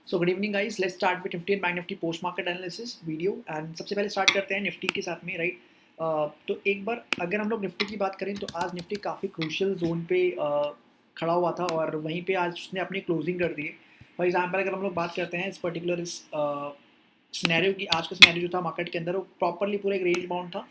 So good evening guys, let's start with Nifty and Bank Nifty post market analysis video. And सबसे पहले start करते हैं Nifty के साथ में, राइट। तो एक बार अगर हम लोग निफ्टी की बात करें तो आज निफ्टी काफ़ी क्रूशियल जोन पे खड़ा हुआ था और वहीं पे आज उसने अपनी क्लोजिंग कर दी है। फॉर एग्जांपल अगर हम लोग बात करते हैं इस पर्टिकुलर सिनेरियो की, आज का सिनेरियो जो था मार्केट के अंदर वो प्रॉपरली पूरा एक रेंज बाउंड था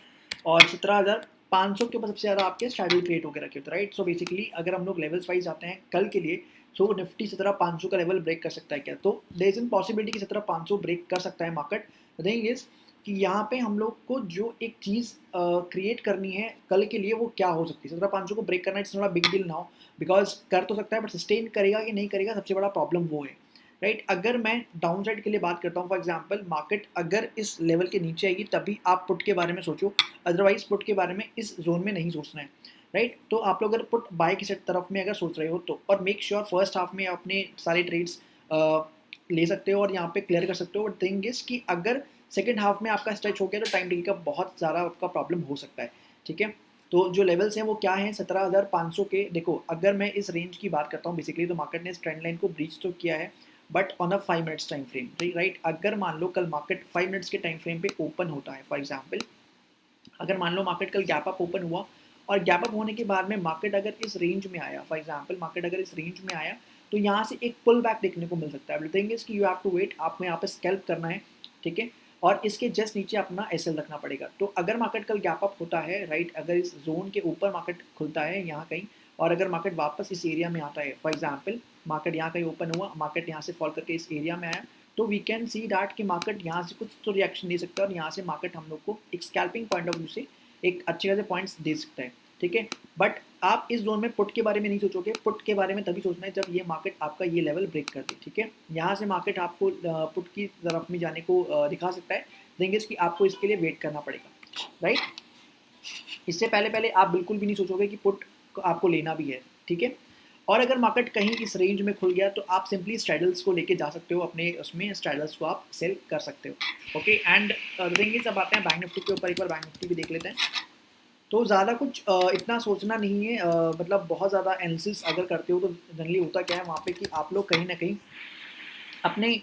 और 17,500 के ऊपर सबसे ज़्यादा आपके स्ट्रैडल क्रिएट होकर रखे होते, राइट। सो बेसिकली अगर हम लोग लेवल्स वाइज आते हैं कल के लिए, सो निफ्टी 17,500 का लेवल ब्रेक कर सकता है क्या? तो देयर इज इन पॉसिबिलिटी कि 17,500 ब्रेक कर सकता है मार्केट। द थिंग इज कि यहाँ पे हम लोग को जो एक चीज़ क्रिएट करनी है कल के लिए वो क्या हो सकती है। 17,500 को ब्रेक करना it's not a big deal now, because कर तो सकता है बट सस्टेन करेगा कि नहीं करेगा सबसे बड़ा प्रॉब्लम वो है, राइट। अगर मैं डाउन साइड के लिए बात करता हूँ, फॉर एग्जाम्पल मार्केट अगर इस लेवल के नीचे आएगी तभी आप पुट के बारे में सोचो, अदरवाइज पुट के बारे में इस जोन में नहीं सोचना है, राइट। तो आप लोग अगर पुट बाय की सेट तरफ में अगर सोच रहे हो तो, और मेक श्योर फर्स्ट हाफ में अपने सारे ट्रेड्स ले सकते हो और यहाँ पे क्लियर कर सकते हो। बट थिंग इज कि अगर सेकेंड हाफ में आपका स्ट्रेच हो गया तो टाइम टिकी का बहुत ज़्यादा आपका प्रॉब्लम हो सकता है, ठीक है। तो जो लेवल्स हैं वो क्या हैं 17,500 के। देखो अगर मैं इस रेंज की बात करता हूँ बेसिकली, तो मार्केट ने इस ट्रेंड लाइन को ब्रीच तो किया है but on a 5 minutes time frame, right. अगर मान लो कल मार्केट 5 मिनट्स के टाइम फ्रेम पे ओपन होता है, फॉर एग्जाम्पल अगर मान लो मार्केट कल गैप अप ओपन हुआ और गैप अप होने के बाद में मार्केट अगर इस रेंज में आया, फॉर एग्जांपल मार्केट अगर इस रेंज में आया तो यहाँ से एक पुल बैक देखने को मिल सकता है। थिंग इज कि यू हैव टू वेट, आपको यहाँ पे स्कैल्प करना है, ठीक है। और इसके जस्ट नीचे अपना एसएल रखना पड़ेगा। तो अगर मार्केट कल गैप अप होता है, राइट, अगर इस जोन के ऊपर मार्केट खुलता है यहाँ कहीं और अगर मार्केट वापस इस एरिया में आता है, फॉर एग्जाम्पल मार्केट यहाँ कहीं ओपन हुआ, मार्केट यहाँ से फॉल करके इस एरिया में आया, तो वी कैन सी दैट कि मार्केट यहाँ से कुछ तो रिएक्शन दे सकता है और यहाँ से मार्केट हम लोग को एक स्कैल्पिंग पॉइंट ऑफ व्यू से एक अच्छे खासे पॉइंट्स दे सकता है, ठीक है। बट आप इस जोन में पुट के बारे में नहीं सोचोगे, पुट के बारे में तभी सोचना है जब ये मार्केट आपका ये लेवल ब्रेक कर दे, ठीक है। यहाँ से मार्केट आपको पुट की तरफ में जाने को दिखा सकता है। थिंग इज कि आपको इसके लिए वेट करना पड़ेगा, राइट। इससे पहले पहले आप बिल्कुल भी नहीं सोचोगे कि पुट आपको लेना भी है, ठीक है। और अगर मार्केट कहीं इस रेंज में खुल गया तो आप सिंपली स्ट्रैडल्स को लेके जा सकते हो, अपने उसमें स्ट्रैडल्स को आप सेल कर सकते हो, ओके। एंड थिंग इज अब आते हैं बैंक निफ्टी के ऊपर, एक बार बैंक निफ्टी भी देख लेते हैं। तो ज़्यादा कुछ इतना सोचना नहीं है, मतलब बहुत ज़्यादा एनालिसिस अगर करते हो तो जनरली होता क्या है वहाँ पे कि आप लोग कहीं ना कहीं अपने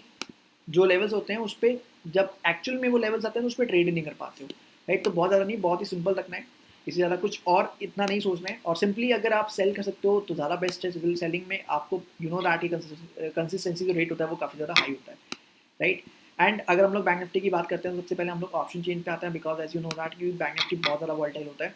जो लेवल्स होते हैं उस पर जब एक्चुअल में वो लेवल्स आते हैं तो उस पर ट्रेड नहीं कर पाते हो, राइट। तो बहुत ज़्यादा नहीं, बहुत ही सिंपल रखना है, इससे ज़्यादा कुछ और इतना नहीं सोचना है। और सिंपली अगर आप सेल कर सकते हो तो ज़्यादा बेस्ट है। सेलिंग में आपको यू नो दैट कंसिस्टेंसी जो रेट होता है वो काफ़ी ज़्यादा हाई होता है, राइट। एंड अगर हम लोग बैंक निफ्टी की बात करते हैं तो सबसे पहले हम लोग ऑप्शन चेंज पे आते हैं, because as you know that कि बैंक निफ्टी बहुत ज़्यादा वॉलेटाइल होता है।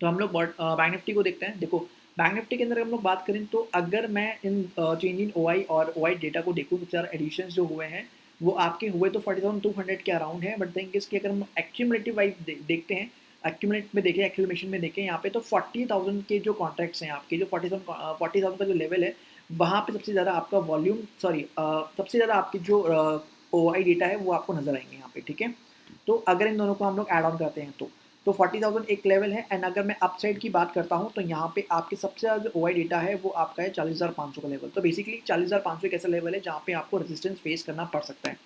तो हम लोग बैंक निफ्टी को देखते हैं। देखो बैंक निफ्टी के अंदर हम लोग बात करें तो अगर मैं इन चेंज इन ओआई और ओआई डेटा को देखूँ तो 4 एडिशंस जो हुए हैं वो आपके हुए तो 40,200 के अराउंड है। बट थिंक इसकी अगर हम एक्यूमुलेटिव वाइज देखते हैं, एक्यूमुलेट में देखें, एक्यूमुलेशन में देखें, यहाँ पे तो 40,000 के जो कॉन्ट्रैक्ट्स हैं आपके, जो 40,000 का जो लेवल है वहाँ पे सबसे ज़्यादा आपका वॉल्यूम, सॉरी सबसे ज़्यादा आपकी जो ओ आई डेटा है वो आपको नजर आएंगे यहाँ पे, ठीक है। तो अगर इन दोनों को हम लोग ऐड ऑन करते हैं तो 40,000 एक लेवल है। एंड अगर मैं अपसाइड की बात करता हूँ तो यहाँ पे आपके सबसे ज़्यादा जो ओ आई डेटा है वो आपका है 40,500 का लेवल। तो बेसिकली 40,500 एक ऐसा लेवल है जहाँ पे आपको रेजिस्टेंस फेस करना पड़ सकता है,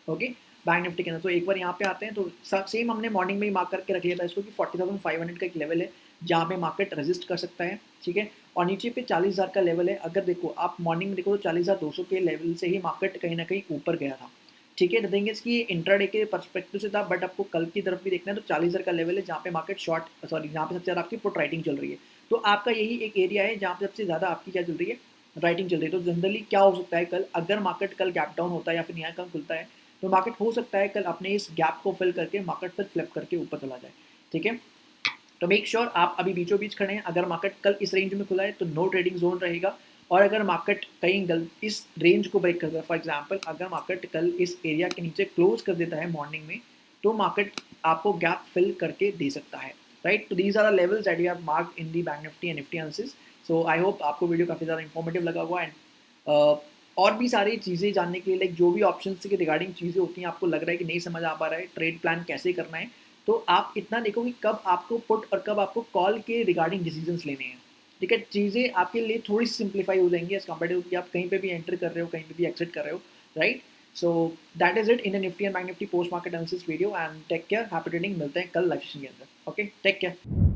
ओके, बैंक निफ्टी के अंदर। तो एक बार यहाँ पे आते हैं तो सेम हमने मॉर्निंग में ही मार्क करके रख लिया था इसको कि 40,500 का एक लेवल है जहाँ पे मार्केट रेजिस्ट कर सकता है, ठीक है। और नीचे पे 40,000 का लेवल है। अगर देखो आप मॉर्निंग में देखो तो 40,200 के लेवल से ही मार्केट कहीं ना कहीं ऊपर गया था, ठीक है। थिंग इज कि इंट्राडे के पर्सपेक्टिव से था, बट आपको कल की तरफ भी देखना है तो 40,000 का लेवल है जहाँ पे मार्केट शॉर्ट, सॉरी जहाँ पे सबसे ज़्यादा आपकी पुट राइटिंग चल रही है। तो आपका यही एक एरिया है जहाँ पे सबसे ज़्यादा आपकी क्या चल रही है, राइटिंग चल रही है। तो जनरली क्या हो सकता है कल, अगर मार्केट कल गैप डाउन होता है या फिर यहाँ कम खुलता है तो मार्केट हो सकता है कल अपने इस गैप को फिल करके मार्केट फिर फ्लिप करके ऊपर चला जाए, ठीक है। तो मेक श्योर आप अभी बीचों बीच खड़े हैं। अगर मार्केट कल इस रेंज में खुला है तो नो ट्रेडिंग जोन रहेगा। और अगर मार्केट कहीं इस रेंज को ब्रेक कर देता है, फॉर एग्जांपल अगर मार्केट कल इस एरिया के नीचे क्लोज कर देता है मॉर्निंग में, तो मार्केट आपको गैप फिल करके दे सकता है, राइट। तो these are the levels that we have marked in the Bank Nifty and Nifty analysis. So I hope आपको वीडियो काफ़ी ज़्यादा इन्फॉर्मेटिव लगा हुआ। एंड और भी सारी चीज़ें जानने के लिए, लाइक जो भी ऑप्शन के रिगार्डिंग चीज़ें होती हैं आपको लग रहा है कि नहीं समझ आ पा रहा है, ट्रेड प्लान कैसे करना है, तो आप इतना देखो कि कब आपको पुट और कब आपको कॉल के रिगार्डिंग डिसीजंस लेने हैं, ठीक है। चीज़ें आपके लिए थोड़ी सी सिंप्लीफाई हो जाएंगी एज कम्पेयर टू कि आप कहीं पे भी एंटर कर रहे हो, कहीं पे भी एक्सिट कर रहे हो, right. So that is it in Nifty and Bank Nifty post market analysis video. And take care, happy trading. मिलते हैं कल लाइव सेशन के अंदर, ओके, टेक केयर।